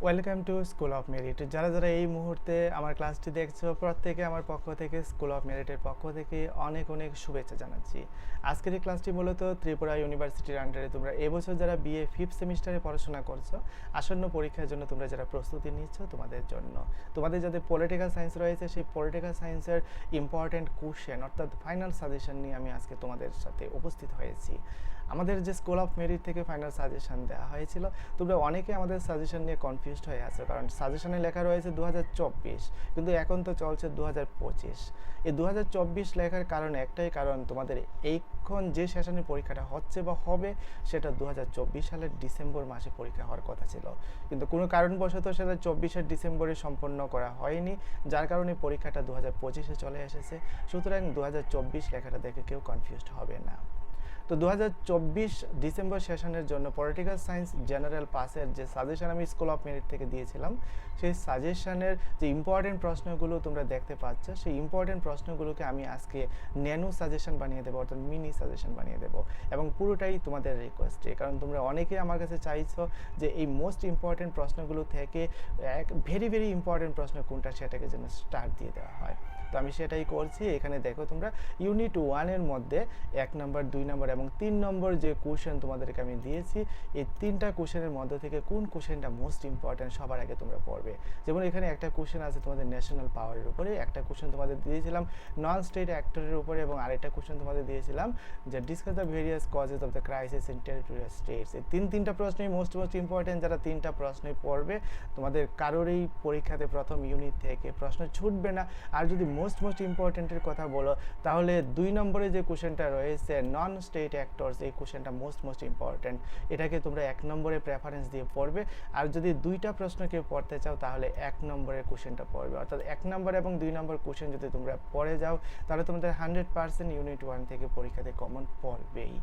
Welcome to school of merit. যারা যারা এই মুহূর্তে আমার ক্লাসটি দেখছো, প্রত্যেকে আমার পক্ষ থেকে স্কুল অফ মেরিটের পক্ষ থেকে অনেক অনেক শুভেচ্ছা জানাচ্ছি। আজকের এই ক্লাসটি মূলত ত্রিপুরা ইউনিভার্সিটির আন্ডারে তোমরা এবছর যারা বিএ ফিফথ সেমিস্টারে পড়াশোনা করছো, আসন্ন পরীক্ষার জন্য তোমরা যারা প্রস্তুতি নিচ্ছ তোমাদের জন্য। তোমাদের যাদের পলিটিক্যাল সায়েন্স রয়েছে, সেই পলিটিক্যাল সায়েন্সের ইম্পর্টেন্ট কোশ্চেন অর্থাৎ ফাইনাল সাজেশন নিয়ে আমি আজকে তোমাদের সাথে উপস্থিত হয়েছি। আমাদের যে স্কুল অফ মেরিট থেকে ফাইনাল সাজেশন দেওয়া হয়েছিল, তোমরা অনেকে আমাদের সাজেশন নিয়ে কনফিউজড হয়ে আছো, কারণ সাজেশনে লেখা রয়েছে 2024, কিন্তু এখন তো চলছে 2025। এই 2024 লেখার কারণ একটাই, কারণ তোমাদের এইক্ষণ যে সেশনে পরীক্ষাটা হচ্ছে বা হবে সেটা 2024 সালের ডিসেম্বর মাসে পরীক্ষা হওয়ার কথা ছিল, কিন্তু কোনো কারণবশত সেটা 24 ডিসেম্বরে সম্পন্ন করা হয়নি, যার কারণে পরীক্ষাটা 2025-এ চলে এসেছে। সুতরাং 2024 লেখাটা দেখে কেউ কনফিউজড হবে না। তো 2024 ডিসেম্বর সেশনের জন্য পলিটিক্যাল সায়েন্স জেনারেল পাসের যে সাজেশন আমি স্কুল অফ মেরিট থেকে দিয়েছিলাম, সেই সাজেশনের যে ইম্পর্টেন্ট প্রশ্নগুলো তোমরা দেখতে পাচ্ছ, সেই ইম্পর্টেন্ট প্রশ্নগুলোকে আমি আজকে ন্যানো সাজেশন বানিয়ে দেবো, অর্থাৎ মিনি সাজেশন বানিয়ে দেবো, এবং পুরোটাই তোমাদের রিকোয়েস্টে, কারণ তোমরা অনেকেই আমার কাছে চাইছো যে এই মোস্ট ইম্পর্টেন্ট প্রশ্নগুলো থেকে এক ভেরি ভেরি ইম্পর্টেন্ট প্রশ্ন কোনটা সেটাকে যেন স্টার্ট দিয়ে দেওয়া হয়। তো আমি সেটাই করছি। এখানে দেখো তোমরা ইউনিট 1-এর মধ্যে 1 নম্বর, 2 নম্বর এবং 3 নম্বর যে কোশ্চেন তোমাদেরকে আমি দিয়েছি, এই 3টা কোশ্চেনের মধ্যে থেকে কোন কোশ্চেনটা মোস্ট ইম্পর্টেন্ট সবার আগে তোমরা পড়বে। যেমন এখানে একটা কোশ্চেন আছে তোমাদের ন্যাশনাল পাওয়ারের উপরে, একটা কোশ্চেন তোমাদের দিয়েছিলাম নন স্টেট অ্যাক্টরের উপরে, এবং আরেকটা কোশ্চেন তোমাদের দিয়েছিলাম যে discuss the various causes of the crisis in territorial states. এই তিনটা প্রশ্নই মোস্ট ইম্পর্টেন্ট। যারা 3টা প্রশ্নই পড়বে, তোমাদের কারোরই পরীক্ষাতে প্রথম ইউনিট থেকে প্রশ্ন ছুটবে না। আর যদি মোস্ট ইম্পর্টেন্টের কথা বলো, তাহলে 2 নম্বরে যে কোশ্চেনটা রয়েছে নন স্টেট অ্যাক্টরস, এই কোশ্চেনটা মোস্ট ইম্পর্টেন্ট। এটাকে তোমরা 1 নম্বরে প্রেফারেন্স দিয়ে পড়বে। আর যদি 2টা প্রশ্ন কেউ পড়তে চাও, তাহলে 1 নম্বরের কোশ্চেনটা পড়বে। অর্থাৎ 1 নম্বর এবং 2 নম্বর কোশ্চেন যদি তোমরা পড়ে যাও, তাহলে তোমাদের 100% ইউনিট 1 থেকে পরীক্ষাতে কমন পড়বেই।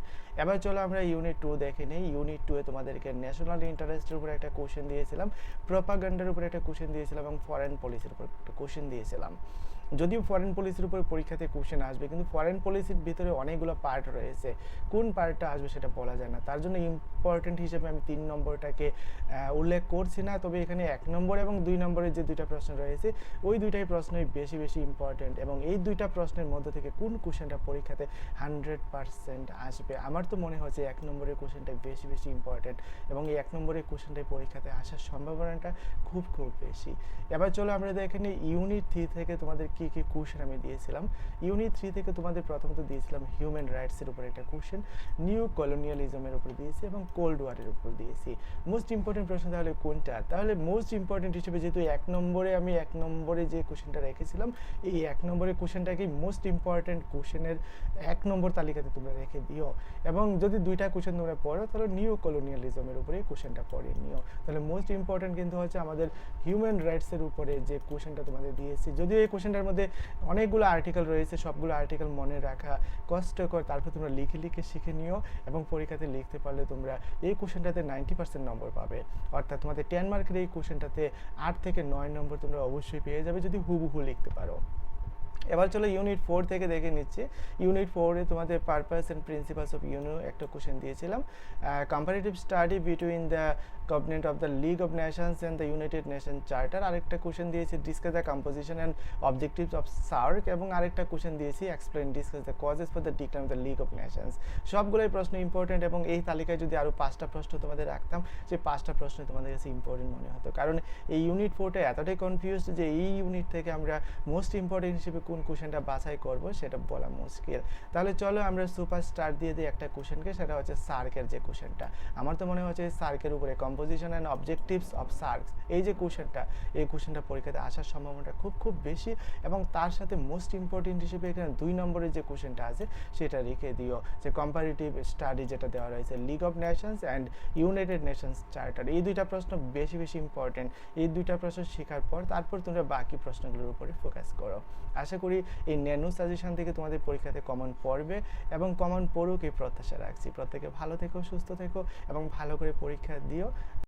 এবার চলো আমরা ইউনিট 2 দেখে নিই। ইউনিট 2-এ তোমাদেরকে ন্যাশনাল ইন্টারেস্টের উপরে একটা কোশ্চেন দিয়েছিলাম, প্রোপাগান্ডার উপরে একটা কোশ্চেন দিয়েছিলাম, এবং ফরেন পলিসির উপর একটা কোশ্চেন দিয়েছিলাম। যদিও ফরেন পলিসির উপর পরীক্ষাতে কোশ্চেন আসবে, কিন্তু ফরেন পলিসির ভিতরে অনেকগুলো পার্ট রয়েছে, কোন পার্টটা আসবে সেটা বলা যায় না। তার জন্য ইম্পর্টেন্ট হিসেবে আমি 3 নম্বরটাকে উল্লেখ করছি না। তবে এখানে 1 নম্বর এবং 2 নম্বরের যে 2টা প্রশ্ন রয়েছে, ওই 2টাই প্রশ্নই বেশি ইম্পর্টেন্ট, এবং এই 2টা প্রশ্নের মধ্যে থেকে কোন কোশ্চেনটা পরীক্ষাতে 100% আসবে। আমার তো মনে হচ্ছে 1 নম্বরের কোশ্চেনটাই বেশি ইম্পর্টেন্ট, এবং এই 1 নম্বরের কোশ্চেনটাই পরীক্ষাতে আসার সম্ভাবনাটা খুব বেশি। এবার চলো আমরা দেখে নিই ইউনিট 3 থেকে তোমাদের কি কি কোশ্চেন আমি দিয়েছিলাম। ইউনিট 3 থেকে তোমাদের প্রথমত দিয়েছিলাম হিউম্যান রাইটসের উপর একটা কোশ্চেন, নিউ কলোনিয়ালিজমের উপর দিয়েছি, এবং কোল্ড ওয়ারের উপর দিয়েছি। মোস্ট ইম্পর্টেন্ট প্রশ্ন তাহলে কোনটা? তাহলে মোস্ট ইম্পর্টেন্ট হিসেবে যেহেতু 1 নম্বরে আমি 1 নম্বরে যে কোশ্চেনটা রেখেছিলাম, এই 1 নম্বরের কোশ্চেনটাকেই মোস্ট ইম্পর্টেন্ট কোশ্চেনের 1 নম্বর তালিকাতে তোমরা রেখে দিও। এবং যদি 2টা কোশ্চেন তোমরা পড়ো, তাহলে নিউ কলোনিয়ালিজমের উপরে কোশ্চেনটা পড়ে নিও। তাহলে মোস্ট ইম্পর্টেন্ট কিন্তু হচ্ছে আমাদের হিউম্যান রাইটসের উপরে যে কোশ্চেনটা তোমাদের দিয়েছি। যদিও এই কোশ্চেনটার মধ্যে অনেকগুলো আর্টিকেল রয়েছে, সবগুলো আর্টিকেল মনে রাখা কষ্টকর, তারপর তোমরা লিখে শিখে নিও, এবং পরীক্ষাতে লিখতে পারলে তোমরা এই কোশ্চেনটাতে 90% নম্বর পাবে। অর্থাৎ তোমাদের 10 মার্কের এই কোশ্চেনটাতে 8 থেকে 9 নম্বর তোমরা অবশ্যই পেয়ে যাবে যদি হুবহু লিখতে পারো। এবার চলো ইউনিট 4 থেকে দেখে নিচ্ছি। ইউনিট 4-এ তোমাদের purpose and principles of YONO একটা কোশ্চেন দিয়েছিলাম, comparative study between the covenant of the league of Nations and the United nation charter. আরেকটা কোশ্চেন দিয়েছি discuss the composition and objectives of SAARC, এবং আরেকটা কোশ্চেন দিয়েছি explain discuss the causes for the decline of the league of Nations. সবগুলোই প্রশ্ন important, এবং এই তালিকায় যদি আরও 5টা প্রশ্ন তোমাদের রাখতাম, সেই 5টা প্রশ্ন তোমাদের কাছে ইম্পর্টেন্ট মনে হতো, কারণ এই ইউনিট 4টা এতটাই কনফিউজড যে এই ইউনিট থেকে আমরা মোস্ট ইম্পর্টেন্ট হিসেবে কোন কোশ্চেনটা বাছাই করব সেটা বলা মুশকিল। তাহলে চলো আমরা সুপার স্টার দিয়ে দিই একটা কোশ্চেনকে, সেটা হচ্ছে সার্কের যে কোশ্চেনটা। আমার তো মনে হচ্ছে সার্কের উপরে composition and objectives of SAARC, এই যে কোশ্চেনটা, এই কোশ্চেনটা পরীক্ষাতে আসার সম্ভাবনাটা খুব বেশি, এবং তার সাথে মোস্ট ইম্পর্টেন্ট হিসেবে এখানে 2 নম্বরের যে কোশ্চেনটা আছে সেটা রেখে দিও, যে কম্পারেটিভ স্টাডি যেটা দেওয়া রয়েছে league of Nations and United Nations charter. এই 2টা প্রশ্ন বেশি ইম্পর্টেন্ট। এই 2টা প্রশ্ন শেখার পর তারপর তোমরা বাকি প্রশ্নগুলোর উপরে ফোকাস করো। আশা করি এই ন্যানো সাজেশন থেকে তোমাদের পরীক্ষাতে কমন পড়বে, এবং কমন পড়ুক এই প্রত্যাশা রাখছি। প্রত্যেকে ভালো থেকো, সুস্থ থেকো, এবং ভালো করে পরীক্ষা দিও।